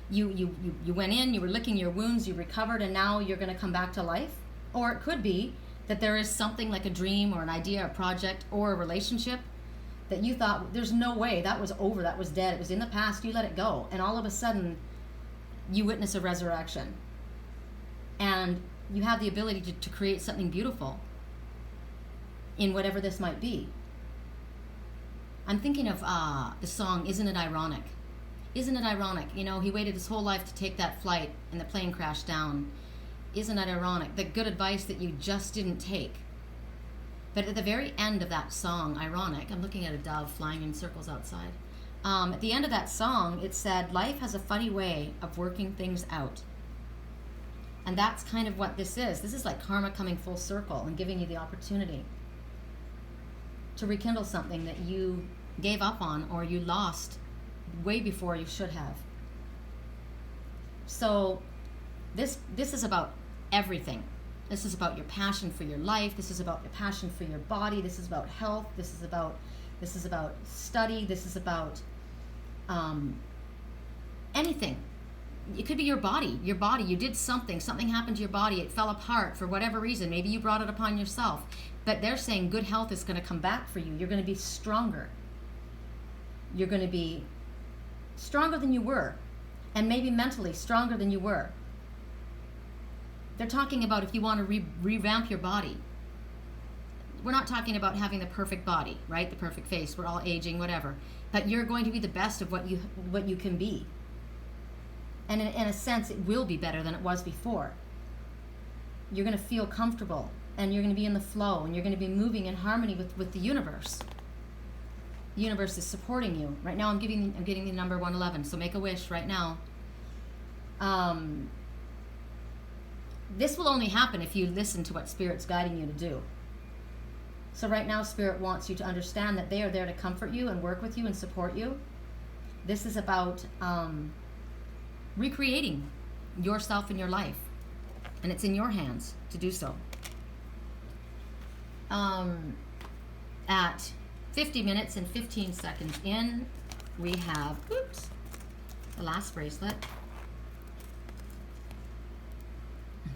you went in, you were licking your wounds, you recovered, and now you're going to come back to life. Or it could be that there is something like a dream or an idea, a project, or a relationship that you thought, there's no way, that was over, that was dead, it was in the past, you let it go. And all of a sudden, you witness a resurrection. And you have the ability to create something beautiful in whatever this might be. I'm thinking of the song, Isn't It Ironic? Isn't it ironic? He waited his whole life to take that flight and the plane crashed down. Isn't it ironic? The good advice that you just didn't take. But at the very end of that song, ironic, I'm looking at a dove flying in circles outside. At the end of that song, it said, life has a funny way of working things out. And that's kind of what this is. This is like karma coming full circle and giving you the opportunity to rekindle something that you gave up on or you lost way before you should have. So this is about everything. This is about your passion for your life. This is about your passion for your body. This is about health. This is about study. This is about anything. It could be your body. Your body, you did something happened to your body, it fell apart for whatever reason. Maybe you brought it upon yourself. But they're saying good health is going to come back for you. You're going to be stronger. You're going to be stronger than you were. And maybe mentally stronger than you were. They're talking about if you want to revamp your body. We're not talking about having the perfect body, right? The perfect face. We're all aging, whatever. But you're going to be the best of what you can be. And in a sense, it will be better than it was before. You're going to feel comfortable, and you're going to be in the flow, and you're going to be moving in harmony with the universe. The universe is supporting you. Right now, I'm getting the number 111, so make a wish right now. This will only happen if you listen to what Spirit's guiding you to do. So right now, Spirit wants you to understand that they are there to comfort you and work with you and support you. This is about recreating yourself and your life. And it's in your hands to do so. At 50 minutes and 15 seconds in, we have, oops, the last bracelet.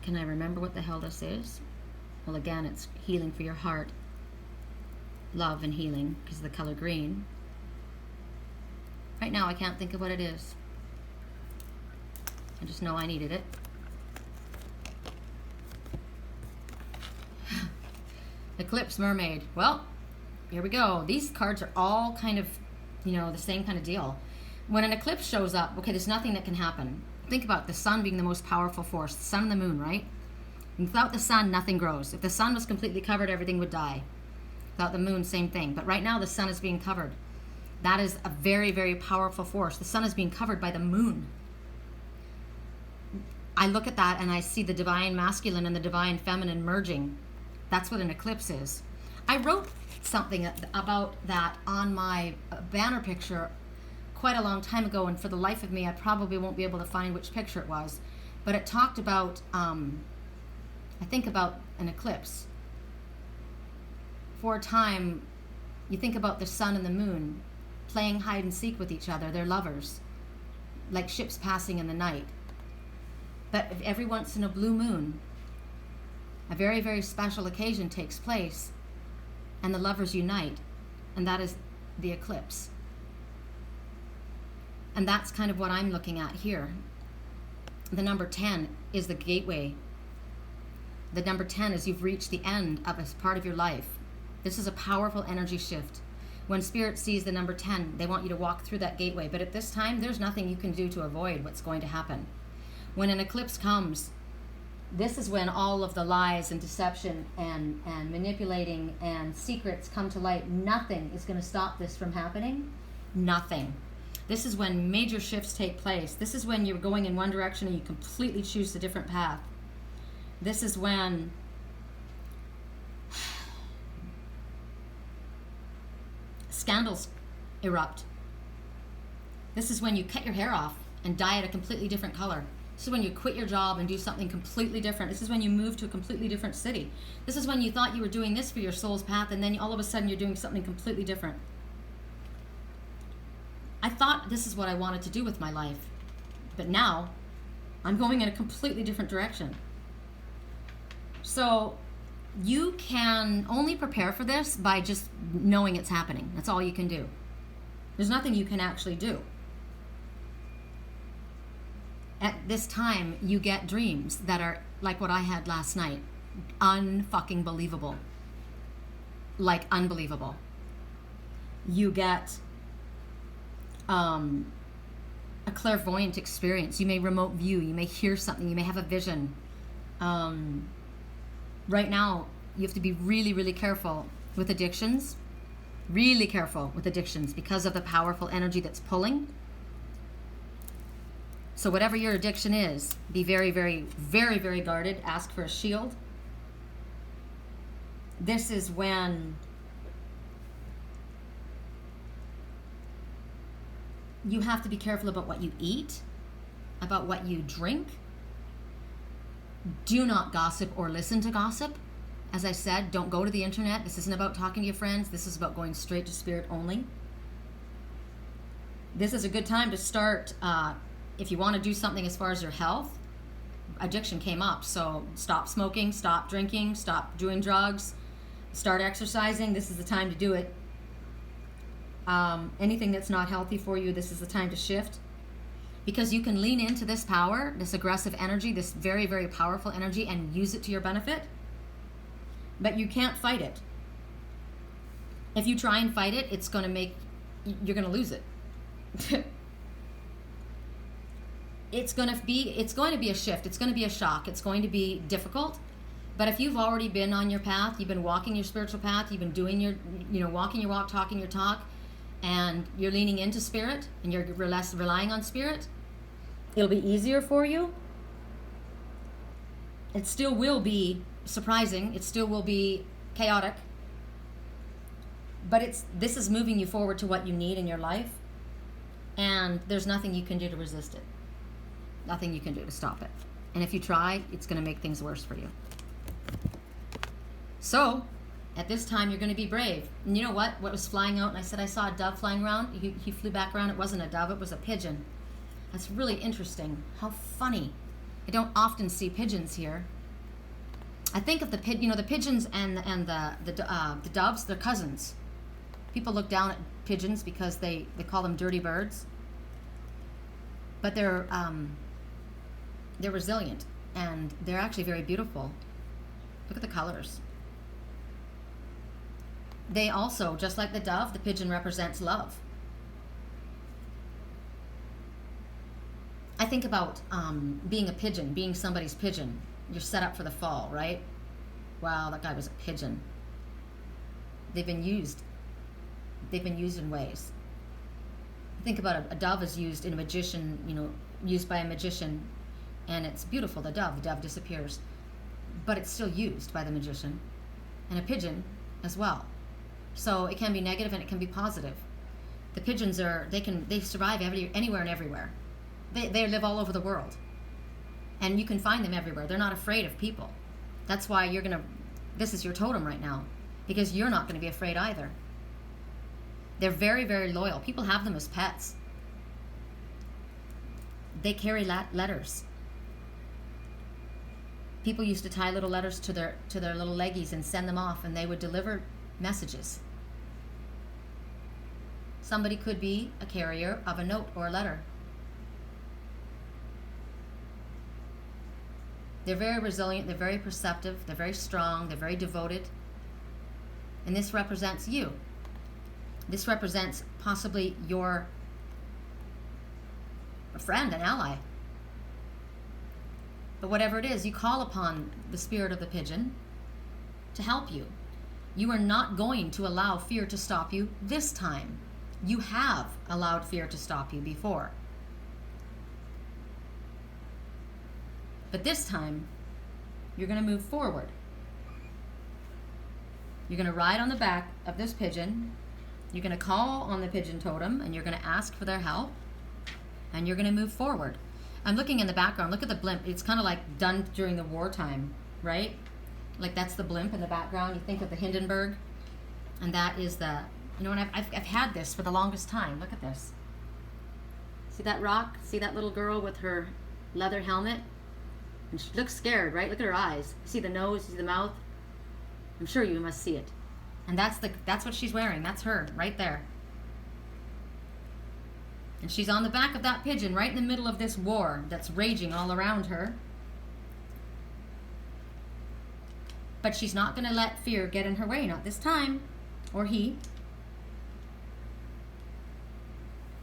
Can I remember what the hell this is? Well, again, it's healing for your heart. Love and healing, because of the color green. Right now, I can't think of what it is. I just know I needed it. Eclipse, Mermaid. Well, here we go. These cards are all kind of, you know, the same kind of deal. When an eclipse shows up, okay, there's nothing that can happen. Think about the sun being the most powerful force, the sun and the moon, right? And without the sun, nothing grows. If the sun was completely covered, everything would die. Without the moon, same thing. But right now, the sun is being covered. That is a very, very powerful force. The sun is being covered by the moon. I look at that and I see the divine masculine and the divine feminine merging. That's what an eclipse is. I wrote something about that on my banner picture quite a long time ago, and for the life of me, I probably won't be able to find which picture it was. But it talked about, I think about an eclipse. For a time, you think about the sun and the moon playing hide and seek with each other. They're lovers, like ships passing in the night. But if every once in a blue moon, a very, very special occasion takes place, and the lovers unite, and that is the eclipse. And that's kind of what I'm looking at here. The number 10 is the gateway. The number 10 is you've reached the end of a part of your life. This is a powerful energy shift. When Spirit sees the number 10, they want you to walk through that gateway. But at this time, there's nothing you can do to avoid what's going to happen. When an eclipse comes, this is when all of the lies and deception and manipulating and secrets come to light. Nothing is going to stop this from happening. Nothing. This is when major shifts take place. This is when you're going in one direction and you completely choose a different path. This is when scandals erupt. This is when you cut your hair off and dye it a completely different color. This is when you quit your job and do something completely different. This is when you move to a completely different city. This is when you thought you were doing this for your soul's path, and then all of a sudden you're doing something completely different. I thought this is what I wanted to do with my life, but now I'm going in a completely different direction. So you can only prepare for this by just knowing it's happening. That's all you can do. There's nothing you can actually do. At this time, you get dreams that are like what I had last night. Unfucking believable. Like unbelievable. You get a clairvoyant experience. You may remote view. You may hear something. You may have a vision. Right now, you have to be really, really careful with addictions. Really careful with addictions because of the powerful energy that's pulling. So whatever your addiction is, be very, very, very, very guarded. Ask for a shield. This is when you have to be careful about what you eat, about what you drink. Do not gossip or listen to gossip. As I said, don't go to the internet. This isn't about talking to your friends. This is about going straight to Spirit only. This is a good time to start, if you want to do something as far as your health. Addiction came up, so stop smoking, stop drinking, stop doing drugs, start exercising. This is the time to do it. Anything that's not healthy for you, this is the time to shift. Because you can lean into this power, this aggressive energy, this very, very powerful energy, and use it to your benefit. But you can't fight it. If you try and fight it, you're going to lose it. It's going to be a shift. It's going to be a shock. It's going to be difficult. But if you've already been on your path, you've been walking your spiritual path, you've been doing walking your walk, talking your talk, and you're leaning into Spirit, and you're less relying on Spirit, It'll be easier for you. It still will be surprising. It still will be chaotic. But this is moving you forward to what you need in your life. And there's nothing you can do to resist it. Nothing you can do to stop it. And if you try, it's going to make things worse for you. So, at this time, you're going to be brave. And you know what? What was flying out? And I said I saw a dove flying around. He flew back around. It wasn't a dove. It was a pigeon. That's really interesting. How funny. I don't often see pigeons here. I think of the pigeons and the doves. They're cousins. People look down at pigeons because they call them dirty birds. But they're resilient, and they're actually very beautiful. Look at the colors. They also, just like the dove, the pigeon represents love. I think about being a pigeon, being somebody's pigeon. You're set up for the fall, right? Wow, that guy was a pigeon. They've been used. They've been used in ways. Think about a dove is used in a magician, used by a magician, and it's beautiful, the dove disappears. But it's still used by the magician, and a pigeon as well. So it can be negative and it can be positive. The pigeons they survive anywhere and everywhere. They live all over the world. And you can find them everywhere. They're not afraid of people. That's why this is your totem right now, because you're not going to be afraid either. They're very, very loyal. People have them as pets. They carry letters. People used to tie little letters to their little leggies and send them off, and they would deliver messages. Somebody could be a carrier of a note or a letter. They're very resilient, they're very perceptive, they're very strong, they're very devoted. And this represents you. This represents possibly a friend, an ally. But whatever it is, you call upon the spirit of the pigeon to help you. You are not going to allow fear to stop you this time. You have allowed fear to stop you before. But this time, you're going to move forward. You're going to ride on the back of this pigeon. You're going to call on the pigeon totem, and you're going to ask for their help. And you're going to move forward. I'm looking in the background. Look at the blimp. It's kind of like done during the wartime, right? Like that's the blimp in the background. You think of the Hindenburg. And that is and I've had this for the longest time. Look at this. See that rock? See that little girl with her leather helmet? And she looks scared, right? Look at her eyes. See the nose, see the mouth? I'm sure you must see it. And that's what she's wearing. That's her, right there. And she's on the back of that pigeon, right in the middle of this war that's raging all around her. But she's not going to let fear get in her way, not this time. Or he.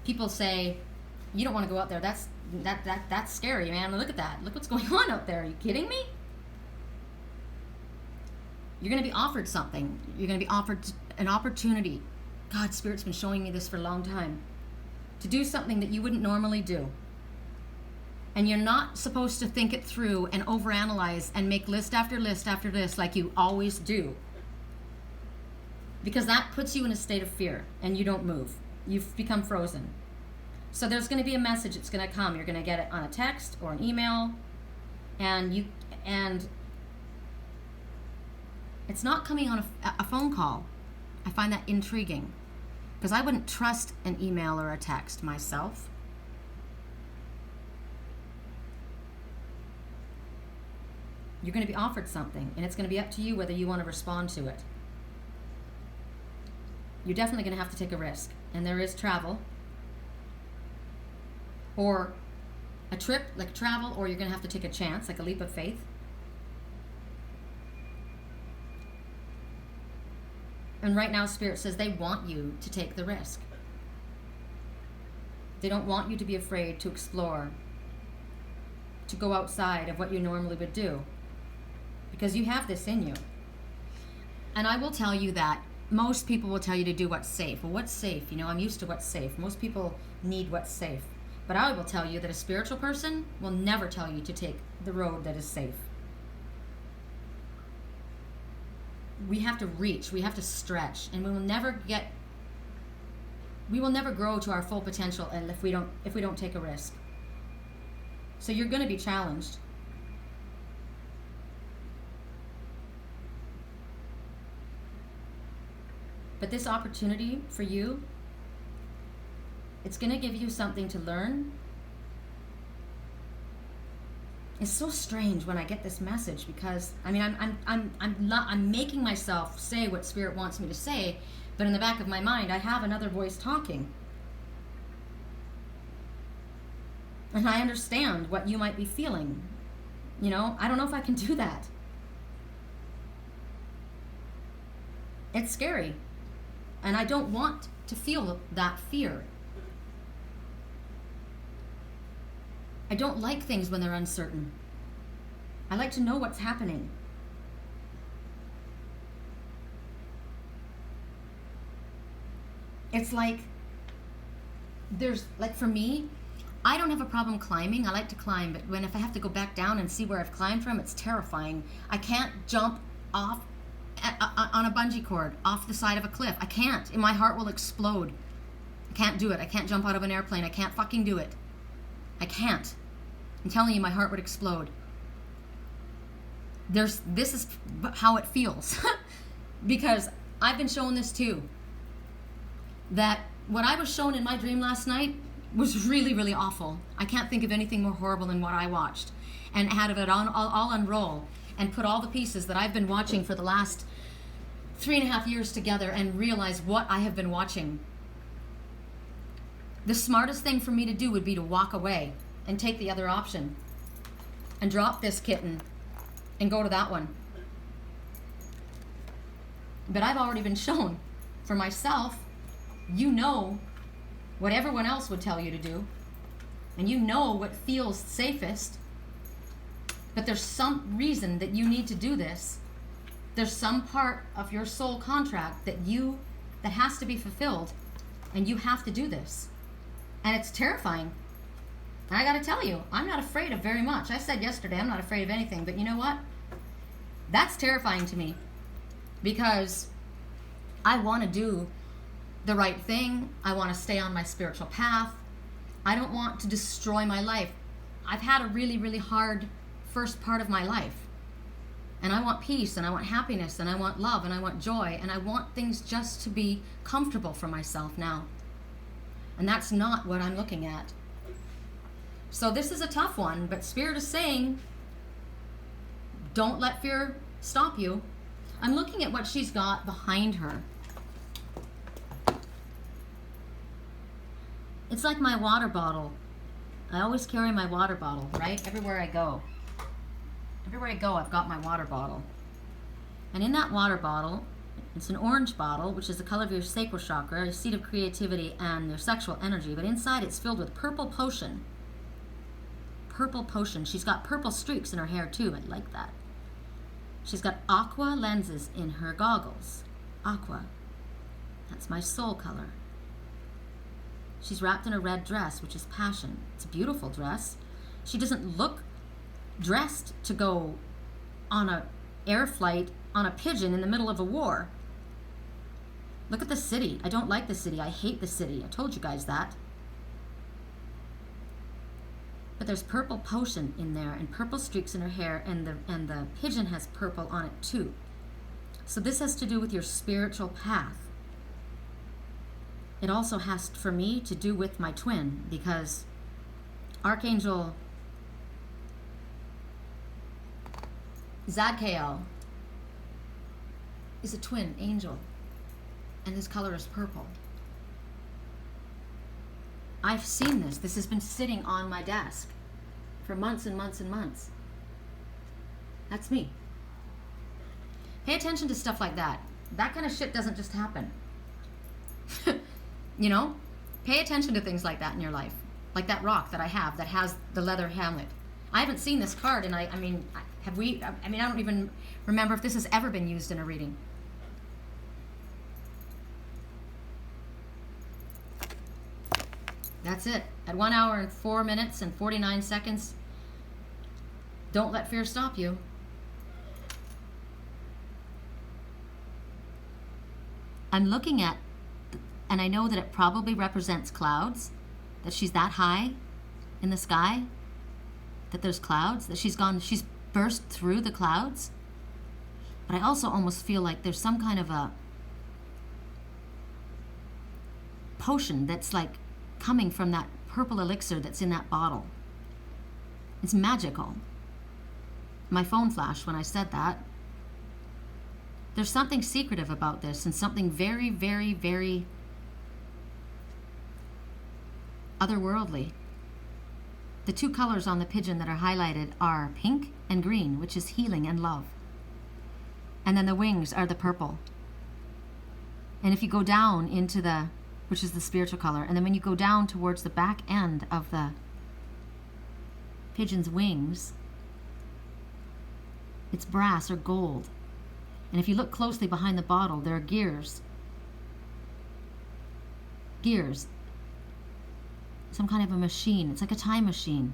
People say, you don't want to go out there. That's scary, man. Look at that. Look what's going on out there. Are you kidding me? You're going to be offered something. You're going to be offered an opportunity. God, Spirit's been showing me this for a long time. To do something that you wouldn't normally do. And you're not supposed to think it through and overanalyze and make list after list after list like you always do. Because that puts you in a state of fear and you don't move. You've become frozen. So there's going to be a message that's going to come. You're going to get it on a text or an email, and it's not coming on a phone call. I find that intriguing because I wouldn't trust an email or a text myself. You're going to be offered something, and it's going to be up to you whether you want to respond to it. You're definitely going to have to take a risk, and there is travel. Or a trip, like travel, or you're going to have to take a chance, like a leap of faith. And right now, Spirit says they want you to take the risk. They don't want you to be afraid to explore, to go outside of what you normally would do. Because you have this in you. And I will tell you that most people will tell you to do what's safe. Well, what's safe? I'm used to what's safe. Most people need what's safe. But I will tell you that a spiritual person will never tell you to take the road that is safe. We have to reach, we have to stretch, and we will never grow to our full potential and if we don't take a risk. So you're going to be challenged. But this opportunity for you, it's going to give you something to learn. It's so strange when I get this message because I mean I'm making myself say what Spirit wants me to say, but in the back of my mind I have another voice talking. And I understand what you might be feeling. You know, I don't know if I can do that. It's scary. And I don't want to feel that fear. I don't like things when they're uncertain. I like to know what's happening. It's like, for me, I don't have a problem climbing. I like to climb, but if I have to go back down and see where I've climbed from, it's terrifying. I can't jump off on a bungee cord off the side of a cliff. I can't. My heart will explode. I can't do it. I can't jump out of an airplane. I can't fucking do it. I can't. I'm telling you, my heart would explode. This is how it feels. Because I've been shown this too. That what I was shown in my dream last night was really, really awful. I can't think of anything more horrible than what I watched. And had it all unroll and put all the pieces that I've been watching for the last 3.5 years together and realize what I have been watching. The smartest thing for me to do would be to walk away and take the other option and drop this kitten and go to that one. But I've already been shown for myself, you know what everyone else would tell you to do, and you know what feels safest, but there's some reason that you need to do this. There's some part of your soul contract that has to be fulfilled, and you have to do this. And it's terrifying. And I gotta tell you, I'm not afraid of very much. I said yesterday, I'm not afraid of anything, but you know what? That's terrifying to me because I want to do the right thing. I want to stay on my spiritual path. I don't want to destroy my life. I've had a really, really hard first part of my life. And I want peace, and I want happiness, and I want love, and I want joy, and I want things just to be comfortable for myself now. And that's not what I'm looking at. So this is a tough one, but Spirit is saying, don't let fear stop you. I'm looking at what she's got behind her. It's like my water bottle. I always carry my water bottle, right? Everywhere I go. Everywhere I go, I've got my water bottle. And in that water bottle, it's an orange bottle, which is the color of your sacral chakra, a seat of creativity and your sexual energy. But inside, it's filled with purple potion. Purple potion. She's got purple streaks in her hair, too. I like that. She's got aqua lenses in her goggles. Aqua. That's my soul color. She's wrapped in a red dress, which is passion. It's a beautiful dress. She doesn't look dressed to go on an air flight on a pigeon in the middle of a war. Look at the city. I don't like the city. I hate the city. I told you guys that. But there's purple potion in there and purple streaks in her hair, and the pigeon has purple on it too. So this has to do with your spiritual path. It also has, for me, to do with my twin, because Archangel Zadkiel is a twin angel, and his color is purple. I've seen this. This has been sitting on my desk for months and months and months. That's me. Pay attention to stuff like that. That kind of shit doesn't just happen. You know? Pay attention to things like that in your life. Like that rock that I have that has the leather hamlet. I haven't seen this card, and I don't even remember if this has ever been used in a reading. That's it. At 1 hour and 4 minutes and 49 seconds, don't let fear stop you. I'm looking at, and I know that it probably represents clouds, that she's that high in the sky, that there's clouds, that she's burst through the clouds. But I also almost feel like there's some kind of a potion that's like coming from that purple elixir that's in that bottle. It's magical. My phone flashed when I said that. There's something secretive about this and something very, very, very otherworldly. The two colors on the pigeon that are highlighted are pink and green, which is healing and love. And then the wings are the purple. And if you go down into the, which is the spiritual color, and then when you go down towards the back end of the pigeon's wings, it's brass or gold. And if you look closely behind the bottle, there are gears. Gears. Some kind of a machine. It's like a time machine.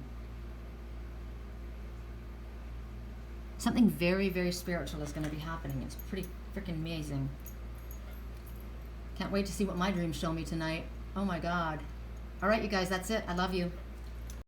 Something very, very spiritual is going to be happening. It's pretty freaking amazing. Can't wait to see what my dreams show me tonight. Oh my God. All right, you guys, that's it. I love you.